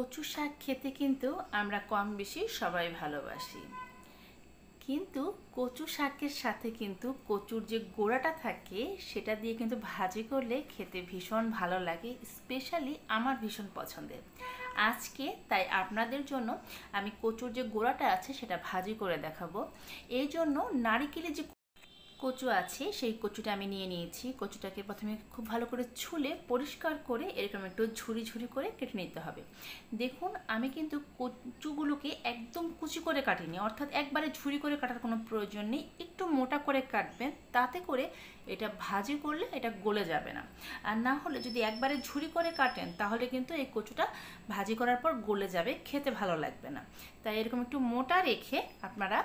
কচু শাক খেতে কিন্তু আমরা কম বেশি সবাই ভালোবাসি, কিন্তু কচু শাকের সাথে কিন্তু কচুর যে গোড়াটা থাকে সেটা দিয়ে কিন্তু ভাজি করলে খেতে ভীষণ ভালো লাগে। স্পেশালি আমার ভীষণ পছন্দের। আজকে তাই আপনাদের জন্য আমি কচুর যে গোড়াটা আছে সেটা ভাজি করে দেখাবো। এই জন্য নারিকেলের যে কচু আছে সেই কচুটা আমি নিয়ে নিয়েছি। কচুটাকে প্রথমে খুব ভালো করে ছুলে পরিষ্কার করে এরকম একটু ঝুরি ঝুরি করে কেটে নিতে হবে। দেখুন, আমি কিন্তু কচুগুলোকে একদম কুচি করে কাটিনি, অর্থাৎ একবারে ঝুরি করে কাটার কোনো প্রয়োজন নেই। একটু মোটা করে কাটবেন, তাতে করে এটা ভাজি করলে এটা গলে যাবে না। আর না হলে যদি একবারে ঝুরি করে কাটেন তাহলে কিন্তু এই কচুটা ভাজি করার পর গলে যাবে, খেতে ভালো লাগবে না। তাই এরকম একটু মোটা রেখে আপনারা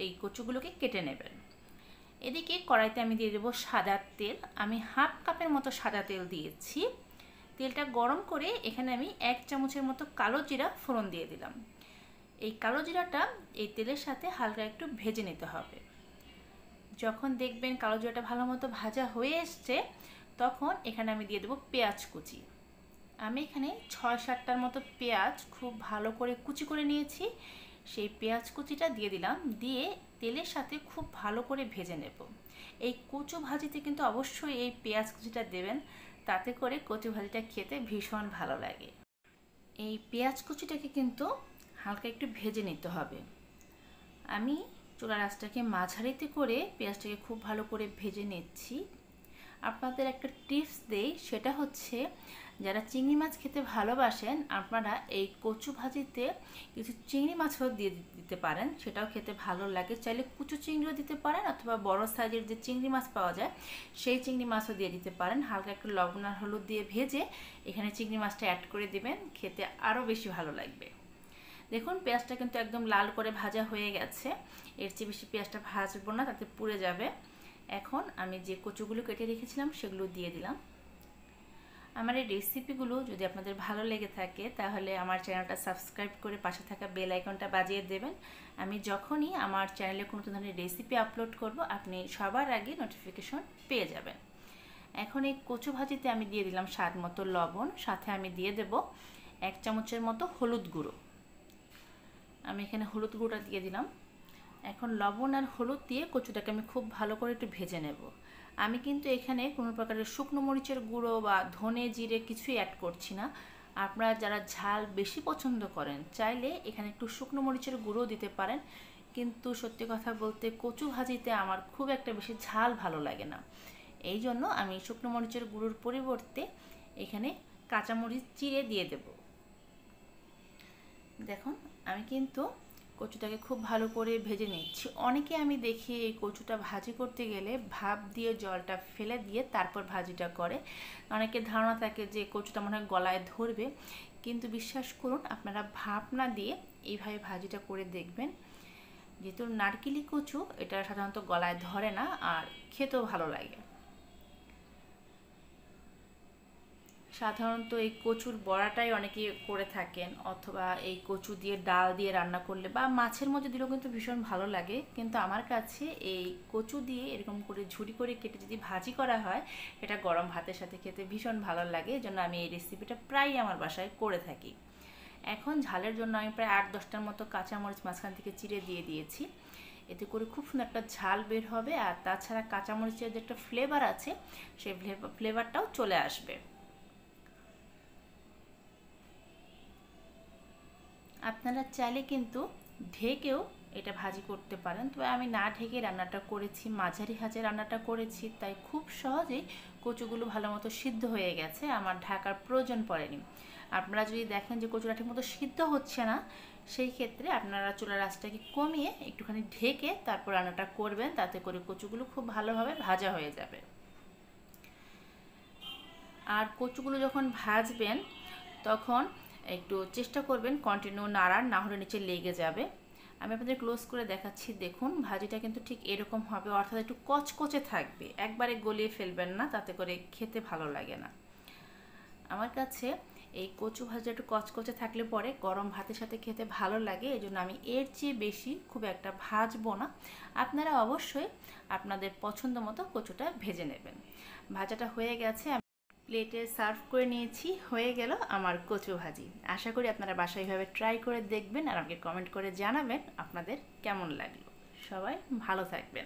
এই কচুগুলোকে কেটে নেবেন। এদিকে কড়াইতে আমি দিয়ে দেবো সাদা তেল। আমি হাফ কাপের মতো সাদা তেল দিয়েছি। তেলটা গরম করে এখানে আমি 1 চামচের মতো কালো জিরা ফোড়ন দিয়ে দিলাম। এই কালো জিরাটা এই তেলের সাথে হালকা একটু ভেজে নিতে হবে। যখন দেখবেন কালো জিরাটা ভালো মতো ভাজা হয়ে এসছে, তখন এখানে আমি দিয়ে দেবো পেঁয়াজ কুচি। আমি এখানে 6-7টার মতো পেঁয়াজ খুব ভালো করে কুচি করে নিয়েছি। সেই পেঁয়াজ কুচিটা দিয়ে দিলাম, দিয়ে তেলের সাথে খুব ভালো করে ভেজে নেব। এই কচু ভাজিতে কিন্তু অবশ্যই এই পেঁয়াজ কুচিটা দেবেন, তাতে করে কচু ভাজিটা খেতে ভীষণ ভালো লাগে। এই পেঁয়াজ কুচিটাকে কিন্তু হালকা একটু ভেজে নিতে হবে। আমি চুলার আঁচটাকে মাঝারিতে করে পেঁয়াজটাকে খুব ভালো করে ভেজে নিচ্ছি। আপনাদের একটা টিপস দেই, সেটা হচ্ছে যারা চিংড়ি মাছ খেতে ভালোবাসেন আপনারা এই কচু ভাজিতে কিছু চিংড়ি মাছও দিয়ে দিতে পারেন, সেটাও খেতে ভালো লাগে। চাইলে কুচু চিংড়িও দিতে পারেন, অথবা বড় সাইজের যে চিংড়ি মাছ পাওয়া যায় সেই চিংড়ি মাছও দিয়ে দিতে পারেন। হালকা একটু লবণ আর হলুদ দিয়ে ভেজে এখানে চিংড়ি মাছটা অ্যাড করে দিবেন, খেতে আরও বেশি ভালো লাগবে। দেখুন, পেঁয়াজটা কিন্তু একদম লাল করে ভাজা হয়ে গেছে। এর চেয়ে বেশি পেঁয়াজটা ভাজবো না, তাতে পুড়ে যাবে। এখন আমি যে কচুগুলো কেটে রেখেছিলাম সেগুলো দিয়ে দিলাম। আমার এই রেসিপিগুলো যদি আপনাদের ভালো লেগে থাকে তাহলে আমার চ্যানেলটা সাবস্ক্রাইব করে পাশে থাকা বেল আইকনটা বাজিয়ে দেবেন। আমি যখনই আমার চ্যানেলে কোনো ধরনের রেসিপি আপলোড করব আপনি সবার আগে নোটিফিকেশন পেয়ে যাবেন। এখন এই কচু ভাজিতে আমি দিয়ে দিলাম স্বাদ মতো লবণ, সাথে আমি দিয়ে দেব 1 চামচের মতো হলুদ গুঁড়ো। আমি এখানে হলুদ গুঁড়োটা দিয়ে দিলাম। এখন লবণ আর হলুদ দিয়ে কচুটাকে আমি খুব ভালো করে একটু ভেজে নেব। আমি কিন্তু এখানে কোনো প্রকারের শুকনো মরিচের গুঁড়ো বা ধনে জিরে কিছুই অ্যাড করছি না। আপনারা যারা ঝাল বেশি পছন্দ করেন চাইলে এখানে একটু শুকনো মরিচের গুঁড়ো দিতে পারেন, কিন্তু সত্যি কথা বলতে কচু ভাজিতে আমার খুব একটা বেশি ঝাল ভালো লাগে না। এই জন্য আমি শুকনো মরিচের গুঁড়োর পরিবর্তে এখানে কাঁচামরিচ চিড়ে দিয়ে দেব। দেখুন, আমি কিন্তু কচুটাকে খুব ভালো করে ভেজে নিচ্ছি। অনেকে আমি দেখি এই কচুটা ভাজি করতে গেলে ভাপ দিয়ে জলটা ফেলে দিয়ে তারপর ভাজিটা করে। অনেকের ধারণা থাকে যে কচুটা মনে হয় গলায় ধরবে, কিন্তু বিশ্বাস করুন আপনারা ভাপ না দিয়ে এইভাবে ভাজিটা করে দেখবেন। যেহেতু নারকেলি কচু, এটা সাধারণত গলায় ধরে না আর খেতেও ভালো লাগে। সাধারণত এই কচুর বড়াটাই অনেকে করে থাকেন, অথবা এই কচু দিয়ে ডাল দিয়ে রান্না করলে বা মাছের মধ্যে দিলেও কিন্তু ভীষণ ভালো লাগে। কিন্তু আমার কাছে এই কচু দিয়ে এরকম করে ঝুরি করে কেটে যদি ভাজি করা হয়, এটা গরম ভাতের সাথে খেতে ভীষণ ভালো লাগে। এই জন্য আমি এই রেসিপিটা প্রায়ই আমার বাসায় করে থাকি। এখন ঝালের জন্য আমি প্রায় 8-10টার মতো কাঁচামরিচ মাঝখান থেকে চিড়ে দিয়ে দিয়েছি। এতে করে খুব সুন্দর একটা ঝাল বের হবে, আর তাছাড়া কাঁচামরিচের যে একটা ফ্লেভার আছে সেই ফ্লেভারটাও চলে আসবে। আপনারা চাইলে কিন্তু ঢেকেও এটা ভাজি করতে পারেন, তবে আমি না ঢেকে রান্নাটা করেছি, মাঝারি আঁচে রান্নাটা করেছি, তাই খুব সহজেই কচুগুলো ভালো মতো সিদ্ধ হয়ে গেছে, আমার ঢাকার প্রয়োজন পড়েনি। আপনারা যদি দেখেন যে কচুটা ঠিক মতো সিদ্ধ হচ্ছে না, সেই ক্ষেত্রে আপনারা চুলার আঁচটাকে কমিয়ে একটুখানি ঢেকে তারপর রান্নাটা করবেন, তাতে করে কচুগুলো খুব ভালোভাবে ভাজা হয়ে যাবে। আর কচুগুলো যখন ভাজবেন তখন একটু চেষ্টা করবেন কন্টিনিউ নাড়ার, না হলে নিচে লেগে যাবে। আমি আপনাদের ক্লোজ করে দেখাচ্ছি। দেখুন, ভাজিটা কিন্তু ঠিক এরকম হবে, অর্থাৎ একটু কচকচে থাকবে, একবারে গলিয়ে ফেলবেন না, তাতে করে খেতে ভালো লাগে না। আমার কাছে এই কচু ভাজা একটু কচকচে থাকলে পরে গরম ভাতের সাথে খেতে ভালো লাগে, এই জন্য আমি এর চেয়ে বেশি খুব একটা ভাজবো না। আপনারা অবশ্যই আপনাদের পছন্দ মতো কচুটা ভেজে নেবেন। ভাজাটা হয়ে গেছে, প্লেটে সার্ভ করে নিয়েছি, হয়ে গেল আমার কচু ভাজি। আশা করি আপনারা বাসায় এইভাবে ট্রাই করে দেখবেন আর আমাকে কমেন্ট করে জানাবেন আপনাদের কেমন লাগলো। সবাই ভালো থাকবেন।